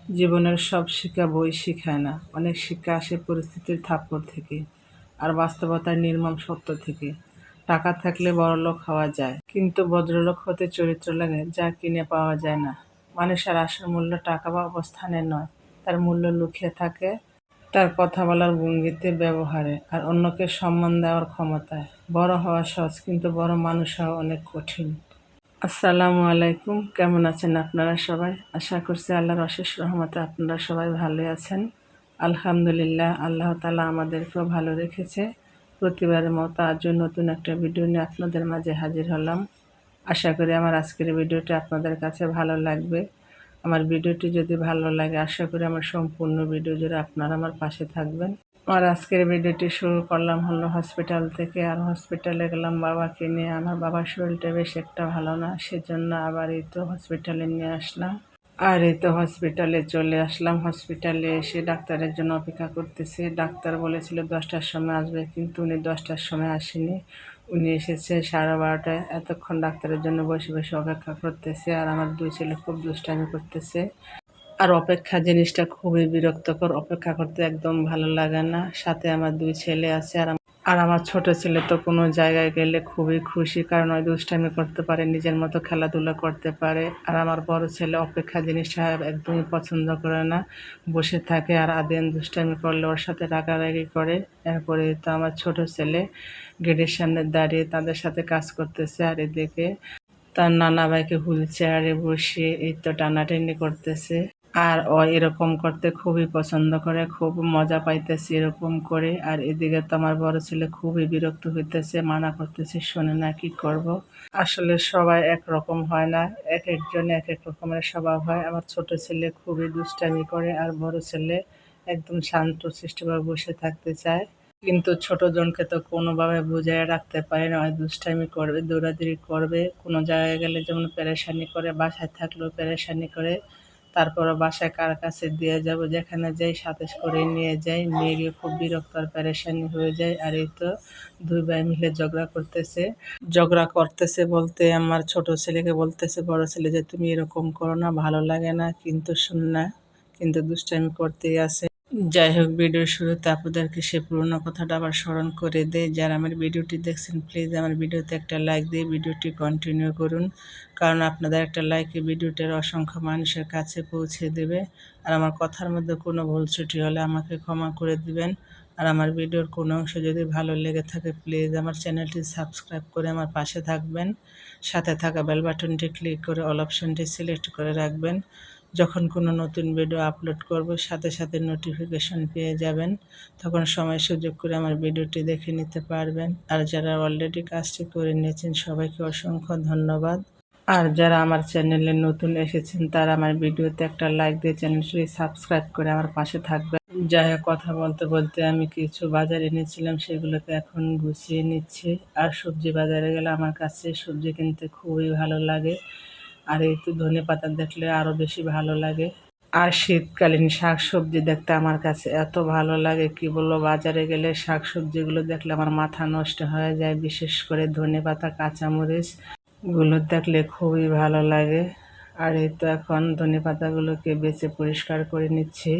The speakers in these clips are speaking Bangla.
জীবনের সব শিক্ষা বই শিখায় না। অনেক শিক্ষা আসে পরিস্থিতির থাপ্পড় থেকে, আর বাস্তবতার নির্মম সত্য থেকে। টাকা থাকলে বড়লোক হওয়া যায়, কিন্তু ভদ্রলোক হতে চরিত্র লাগে, যা কিনে পাওয়া যায় না। মানুষের আসল মূল্য টাকা বা অবস্থানে নয়, তার মূল্য লুকিয়ে থাকে তার কথা বলার ভঙ্গিতে, ব্যবহারে, আর অন্যকে সম্মান দেওয়ার ক্ষমতায়। বড় হওয়া সহজ, কিন্তু বড় মানুষ হওয়া অনেক কঠিন। আসসালামু আলাইকুম, কেমন আছেন আপনারা সবাই? আশা করছি আল্লাহর অশেষ রহমতে আপনারা সবাই ভালো আছেন। আলহামদুলিল্লাহ, আল্লাহ তাআলা আমাদেরকেও ভালো রেখেছে। প্রতিবারের মতো আজও নতুন একটা ভিডিও নিয়ে আপনাদের মাঝে হাজির হলাম। আশা করি আমার আজকের ভিডিওটি আপনাদের কাছে ভালো লাগবে। আমার ভিডিওটি যদি ভালো লাগে, আশা করি আমার সম্পূর্ণ ভিডিও জুড়ে আপনারা আমার পাশে থাকবেন। আর আজকের ভিডিওটি শুরু করলাম হলো হসপিটাল থেকে। আর হসপিটালে গেলাম বাবাকে নিয়ে। আমার বাবার শরীরটা বেশ একটা ভালো না, সেজন্য আবার এই তো হসপিটালে নিয়ে আসলাম। আর এই তো হসপিটালে চলে আসলাম। হসপিটালে এসে ডাক্তারের জন্য অপেক্ষা করতেছি। ডাক্তার বলেছিল 10টার সময় আসবে, কিন্তু উনি 10টার সময় আসেনি। উনি এসেছে 12:30টায়। এতক্ষণ ডাক্তারের জন্য বসে বসে অপেক্ষা করতেছে। আর আমার দুই ছেলে খুব দুষ্টামি করতেছে। আর অপেক্ষা জিনিসটা খুবই বিরক্তকর, অপেক্ষা করতে একদম ভালো লাগে না। সাথে আমার দুই ছেলে আছে। আর আমার ছোট ছেলে তো কোনো জায়গায় গেলে খুবই খুশি, কারণ ওই দুষ্টামি করতে পারে, নিজের মতো খেলাধুলা করতে পারে। আর আমার বড় ছেলে অপেক্ষা জিনিসটা একদমই পছন্দ করে না, বসে থাকে। আর আদেন দুষ্টামি করলে ওর সাথে রাগারাগি করে। এরপরে তো আমার ছোট ছেলে গেটের সামনে দাঁড়িয়ে তাদের সাথে কাজ করতেছে, আর এদিকে তার নানা ভাইকে হুইল চেয়ারে বসিয়ে এই তো টানাটানি করতেছে। আর ও এরকম করতে খুবই পছন্দ করে, খুব মজা পাইতেছে এরকম করে। আর এদিকে তো আমার বড় ছেলে খুবই বিরক্ত হইতেছে, মানা করতেছে, শোনে না, কি করব। আসলে সবাই একরকম হয় না, এক একজন এক এক রকমের স্বভাব হয়। আমার ছোট ছেলে খুবই দুষ্টামি করে, আর বড় ছেলে একদম শান্ত শিষ্টভাবে বসে থাকতে চায়। কিন্তু ছোট জনকে তো কোনোভাবে বুঝাইয়া রাখতে পারি না, হয় দুষ্টামি করবে, দৌড়াদৌড়ি করবে, কোনো জায়গায় গেলে যেমন পেরেশানি করে, বাসায় থাকলেও পেরেশানি করে। তারপরও বাসায় কার কাছে দিয়ে যাব, যেখানে যাই সাথে করে নিয়ে যাই, নিয়ে গিয়ে খুব বিরক্ত আর পেরেশানি হয়ে যায়। আর এই তো দুই ভাই মিলে ঝগড়া করতেছে বলতে আমার ছোট ছেলেকে বলতেছে বড় ছেলে যে তুমি এরকম করো না, ভালো লাগে না, কিন্তু শুন না, কিন্তু দুষ্টামি করতেই আছে। যাই হোক, ভিডিওর শুরুতে আপনাদেরকে সে পুরোনো কথাটা আবার স্মরণ করে দেয়। যারা আমার ভিডিওটি দেখছেন, প্লিজ আমার ভিডিওতে একটা লাইক দিয়ে ভিডিওটি কন্টিনিউ করুন, কারণ আপনাদের একটা লাইকে ভিডিওটির অসংখ্য মানুষের কাছে পৌঁছে দেবে। আর আমার কথার মধ্যে কোনো ভুল ত্রুটি হলে আমাকে ক্ষমা করে দিবেন। আর আমার ভিডিওর কোনো অংশ যদি ভালো লেগে থাকে, প্লিজ আমার চ্যানেলটি সাবস্ক্রাইব করে আমার পাশে থাকবেন। সাথে থাকা বেল বাটনটি ক্লিক করে অল অপশনটি সিলেক্ট করে রাখবেন। যখন কোনো নতুন ভিডিও আপলোড করব, সাথে সাথে নোটিফিকেশন পেয়ে যাবেন। তখন সময় সুযোগ করে আমার ভিডিওটি দেখে নিতে পারবেন। আর যারা অলরেডি কাজটি করে নিয়েছেন, সবাইকে অসংখ্য ধন্যবাদ। আর যারা আমার চ্যানেলে নতুন এসেছেন, তারা আমার ভিডিওতে একটা লাইক দিয়ে চ্যানেলটি সাবস্ক্রাইব করে আমার পাশে থাকবেন। যাই হোক, কথা বলতে বলতে আমি কিছু বাজার এনেছিলাম, সেগুলোকে এখন গুছিয়ে নিচ্ছি। আর সবজি বাজারে গেলে আমার কাছে সবজি কিনতে খুবই ভালো লাগে। আর এই তো ধনেপাতা দেখলে আরো বেশি ভালো লাগে। আর শীতকালীন শাকসবজি দেখতে আমার কাছে এত ভালো লাগে, কি বলবো। বাজারে গেলে শাকসবজিগুলো দেখলে আমার মাথা নষ্ট হয়ে যায়, বিশেষ করে ধনেপাতা, কাঁচামরিচ গুলো দেখলে খুবই ভালো লাগে। আর এই তো এখন ধনেপাতাগুলোকে বেছে পরিষ্কার করে নিচ্ছি।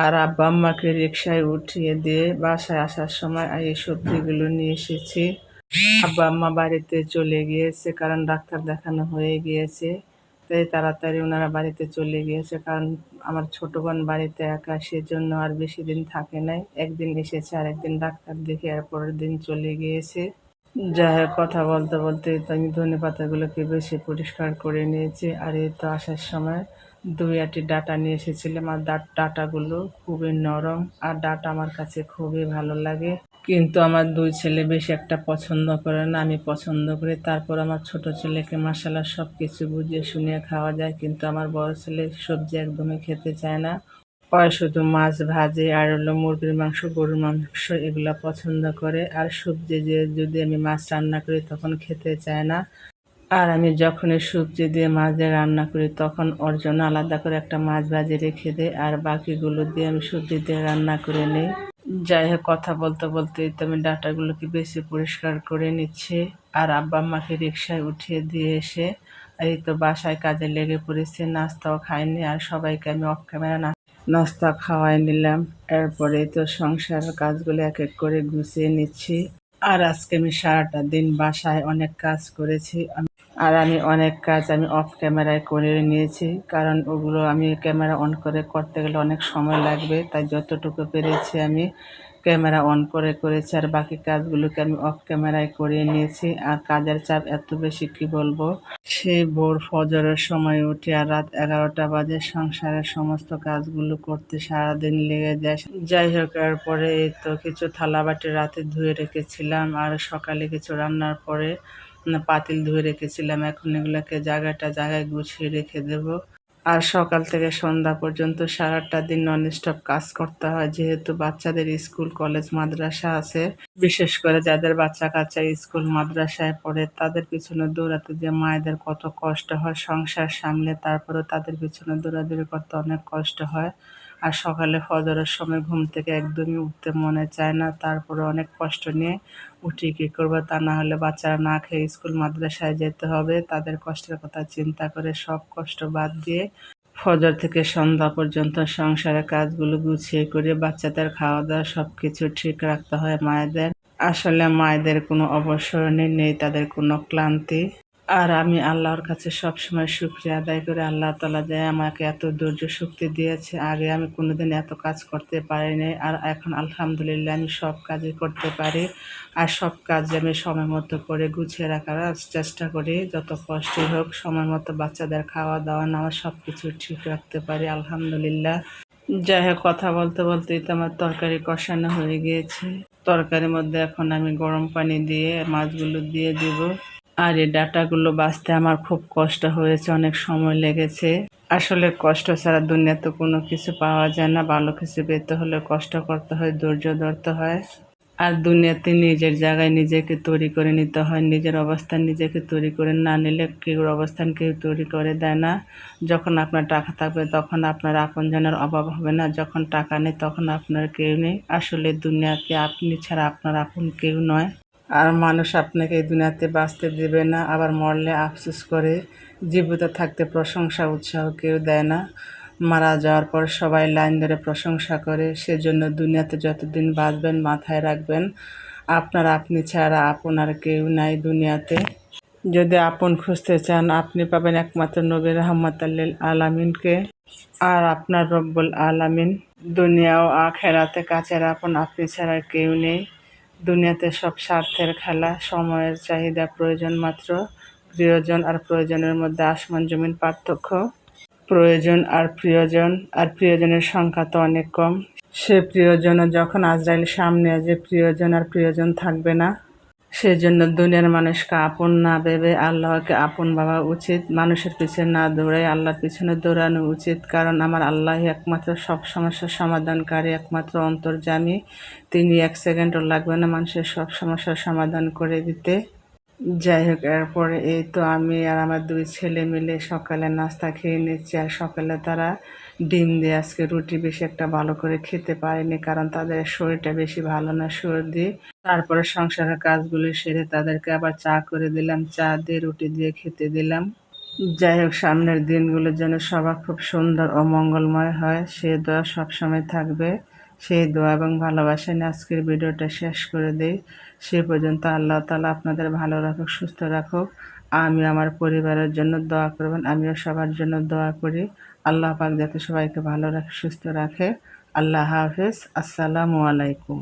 আর আব্বা আম্মাকে রিকশায় উঠিয়ে দিয়ে বাসায় আসার সময় এই সবজিগুলো নিয়ে এসেছি। আব্বা আম্মা বাড়িতে চলে গিয়েছে, কারণ ডাক্তার দেখানো হয়ে গিয়েছে। তাই তাড়াতাড়ি ওনারা বাড়িতে চলে গিয়েছে, কারণ আমার ছোট বোন বাড়িতে একা, সেজন্য আর বেশি দিন থাকে নাই। একদিন এসেছে, আর একদিন ডাক্তার দেখে আর পরের দিন চলে গিয়েছে। যাই হোক, কথা বলতে বলতে তো আমি ধনেপাতাগুলোকে বেশি পরিষ্কার করে নিয়েছি। আর এই তো আসার সময় 2-8টি ডাঁটা নিয়ে এসেছিলাম। আর ডাঁটাগুলো খুবই নরম, আর ডাঁটা আমার কাছে খুবই ভালো লাগে। কিন্তু আমার দুই ছেলে বেশি একটা পছন্দ করে না, আমি পছন্দ করি। তারপর আমার ছোট ছেলেকে মাশাআল্লাহ সব কিছু বুঝিয়ে শুনিয়ে খাওয়া যায়, কিন্তু আমার বড় ছেলে সবজি একদমই খেতে চায় না। ওরা শুধু মাছ ভাজি আর হলো মুরগির মাংস, গরুর মাংস এগুলা পছন্দ করে। আর সবজি দিয়ে যদি আমি মাছ রান্না করি, তখন খেতে চায় না। আর আমি যখনই সবজি দিয়ে মাছ দিয়ে রান্না করি, তখন ওর জন্য আলাদা করে একটা মাছ ভাজি রেখে দিই, আর বাকিগুলো দিয়ে আমি সবজি দিয়ে রান্না করে নিই। যাই হোক, কথা বলতে বলতেই তো আমি ডাঁটাগুলোকে বেশি পরিষ্কার করে নিচ্ছি। আর আব্বা আম্মাকে রিকশায় উঠিয়ে দিয়ে এসে এই তো বাসায় কাজে লেগে পড়েছি, নাস্তাও খাইনি আর সবাইকে আমি অফ ক্যামেরা নাস্তা খাওয়াই নিলাম। এরপরে তো সংসারের কাজগুলো এক এক করে গুছিয়ে নিচ্ছি। আর আজকে আমি সারাটা দিন বাসায় অনেক কাজ করেছি। আমি অনেক কাজ আমি অফ ক্যামেরায় করে নিয়েছি, কারণ ওগুলো আমি ক্যামেরা অন করে করতে গেলে অনেক সময় লাগবে, তাই যতটুকু পেরেছি আমি ক্যামেরা অন করে করেছি আর বাকি কাজগুলোকে আমি অফ ক্যামেরায় করিয়ে নিয়েছি। আর কাজের চাপ এত বেশি কি বলবো, সেই ভোর ফজরের সময় উঠি আর রাত 11টা বাজে সংসারের সমস্ত কাজগুলো করতে সারাদিন লেগে যায়। যাই হোক, এরপরে এই তো কিছু থালাবাটি রাতে ধুয়ে রেখেছিলাম আর সকালে কিছু রান্নার পরে পাতিল ধুয়ে রেখেছিলাম, এখন এগুলোকে জায়গায় গুছিয়ে রেখে দেব। আর সকাল থেকে সন্ধ্যা পর্যন্ত সারাটা দিন ননস্টপ কাজ করতে হয়, যেহেতু বাচ্চাদের স্কুল কলেজ মাদ্রাসা আছে। বিশেষ করে যাদের বাচ্চা কাচ্চা স্কুল মাদ্রাসায় পড়ে তাদের পিছনে দৌড়াতে যে মায়েদের কত কষ্ট হয় সংসার সামলে, তারপরেও তাদের পিছনে দৌড়াদৌড়ি করতে অনেক কষ্ট হয়। আর সকালে ফজরের সময় ঘুম থেকে একদমই উঠতে মনে চায় না, তারপরে অনেক কষ্ট নিয়ে উঠি, কী করবো, তা না হলে বাচ্চারা না খেয়ে স্কুল মাদ্রাসায় যেতে হবে। তাদের কষ্টের কথা চিন্তা করে সব কষ্ট বাদ দিয়ে ফজর থেকে সন্ধ্যা পর্যন্ত সংসারের কাজগুলো গুছিয়ে করে বাচ্চাদের খাওয়া দাওয়া সব কিছু ঠিক রাখতে হয় মায়েদের। আসলে মায়েদের কোনো অবসরই নেই, তাদের কোনো ক্লান্তি। আর আমি আল্লাহর কাছে সবসময় শুকরিয়া আদায় করি, আল্লাহ তাআলা যে আমাকে এত ধৈর্য শক্তি দিয়েছে। আগে আমি কোনোদিন এত কাজ করতে পারিনি, আর এখন আলহামদুলিল্লাহ আমি সব কাজই করতে পারি। আর সব কাজ আমি সময় মতো করে গুছিয়ে রাখার চেষ্টা করি, যত কষ্টই হোক সময় মতো বাচ্চাদের খাওয়া দাওয়া নেওয়া সব কিছু ঠিক রাখতে পারি আলহামদুলিল্লাহ। যাই হোক, কথা বলতে বলতেই তো আমার তরকারি কষানো হয়ে গিয়েছে। তরকারির মধ্যে এখন আমি গরম পানি দিয়ে মাছগুলো দিয়ে দিব। আর এই ডাটাগুলো বাছতে আমার খুব কষ্ট হয়েছে, অনেক সময় লেগেছে। আসলে কষ্ট ছাড়া দুনিয়াতে কোনো কিছু পাওয়া যায় না, ভালো কিছু পেতে হলে কষ্ট করতে হয়, ধৈর্য ধরতে হয়। আর দুনিয়াতে নিজের জায়গায় নিজেকে তৈরি করে নিতে হয়, নিজের অবস্থান নিজেকে তৈরি করে না নিলে কেউ অবস্থান কেউ তৈরি করে দেয় না। যখন আপনার টাকা থাকবে তখন আপনার আপনজনের অভাব হবে না, যখন টাকা নেই তখন আপনার কেউ নেই। আসলে দুনিয়াতে আপনি ছাড়া আপনার আপন কেউ নয়। আর মানুষ আপনাকে এই দুনিয়াতে বাঁচতে দেবে না, আবার মরলে আফসোস করে। জীবিত থাকতে প্রশংসা উৎসাহ কেউ দেয় না, মারা যাওয়ার পর সবাই লাইন ধরে প্রশংসা করে। সেজন্য দুনিয়াতে যতদিন বাঁচবেন মাথায় রাখবেন, আপনার আপনি ছাড়া আপন আর কেউ নাই দুনিয়াতে। যদি আপন খুঁজতে চান আপনি পাবেন একমাত্র নবী রাহমাতাল লিল আলামিনকে। আর আপনার রব্বুল আলামিন দুনিয়া ও আখেরাতে কাছের আপন আপনি ছাড়া কেউ নেই। দুনিয়াতে সব স্বার্থের খেলা, সময়ের চাহিদা, প্রয়োজন মাত্র। প্রিয়জন আর প্রয়োজনের মধ্যে আসমান জমিন পার্থক্য। প্রয়োজন আর প্রিয়জন, আর প্রিয়জনের সংখ্যা তো অনেক কম। সে প্রিয়জনও যখন আজরাইল সামনে আসবে প্রিয়জন আর প্রিয়জন থাকবে না। সেজন্য দুনিয়ার মানুষকে আপন না ভেবে আল্লাহকে আপন ভাবা উচিত। মানুষের পিছনে না দৌড়াই আল্লাহর পিছনে দৌড়ানো উচিত, কারণ আমার আল্লাহই একমাত্র সব সমস্যার সমাধানকারী, একমাত্র অন্তর্যামী। তিনি এক সেকেন্ডও লাগবে না মানুষের সব সমস্যার সমাধান করে দিতে। যাই হোক, এরপরে এই তো আমি আর আমার দুই ছেলে মিলে সকালে নাস্তা খেয়ে নিচ্ছি। আর সকালে তারা ডিম দিয়ে, আজকে রুটি বেশি একটা ভালো করে খেতে পারেনি, কারণ তাদের শরীরটা বেশি ভালো না, সর্দি। তারপরে সংসারের কাজগুলো সেরে তাদেরকে আবার চা করে দিলাম, চা দিয়ে রুটি দিয়ে খেতে দিলাম। যাই হোক, সামনের দিনগুলো যেন সবার খুব সুন্দর ও মঙ্গলময় হয়, সে দোয়া সবসময় থাকবে। সেই দোয়া এবং ভালোবাসা নিয়ে আজকের ভিডিওটা শেষ করে দেই। সে পর্যন্ত আল্লাহ তাআলা আপনাদের ভালো রাখুক, সুস্থ রাখুক। আমি আমার পরিবারের জন্য দোয়া করবেন, আমিও সবার জন্য দোয়া করি। আল্লাহ পাক যাতে সবাইকে ভালো রাখে, সুস্থ রাখে। আল্লাহ হাফেজ। আসসালামু আলাইকুম।